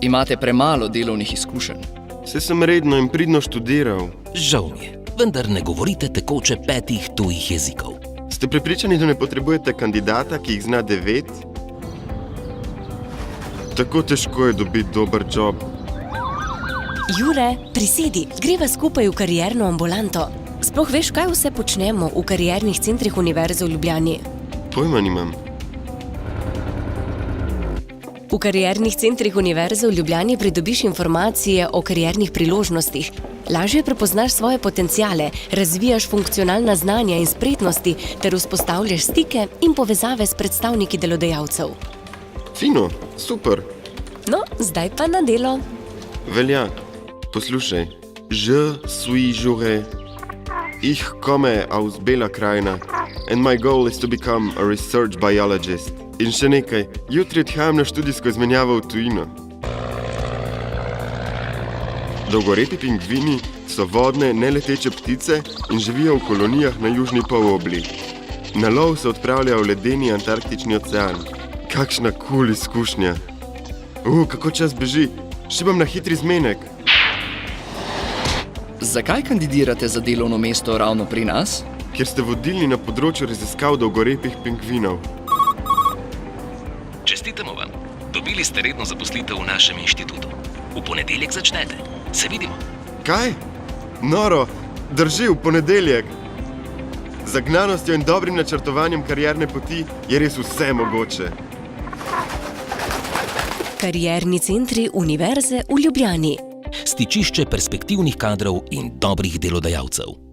Imate premalo delovnih izkušenj. Saj sem redno in pridno študiral. Žal mi je, vendar ne govorite tekoče 5 tujih jezikov. Ste prepričani, da ne potrebujete kandidata, ki jih zna 9? Tako težko je dobiti dober job. Jure, prisedi, greva skupaj v karierno ambulanto. Sploh veš, kaj vse počnemo v kariernih centrih Univerze v Ljubljani? Pojma nimam. V kariernih centrih Univerze v Ljubljani pridobiš informacije o kariernih priložnostih. Lažje prepoznaš svoje potenciale, razvijaš funkcionalna znanja in spretnosti ter vzpostavljaš stike in povezave s predstavniki delodajalcev. Fino, super. No, zdaj pa na delo. Velja. Poslušaj. Je suis Jure. Ich komme aus Bela Krajina and my goal is to become a research biologist. In še nekaj, jutri odhajam na študijsko izmenjavo v tujino. Dolgorepi pingvini so vodne, neleteče ptice in živijo v kolonijah na južni polobli. Na lov se odpravljajo v ledeni Antarktični ocean. Kakšna kul izkušnja. Kako čas beži. Šibam na hitri zmenek. Zakaj kandidirate za delovno mesto ravno pri nas? Ker ste vodilni na področju raziskav dolgorepih pingvinov. Čestitamo vam. Dobili ste redno zaposlitev v našem inštitutu. V ponedeljek začnete. Se vidimo. Kaj? Noro, drži, v ponedeljek. Z zagnanostjo in dobrim načrtovanjem karierne poti je res vse mogoče. Karierni centri Univerze v Ljubljani. Stičišče perspektivnih kadrov in dobrih delodajalcev.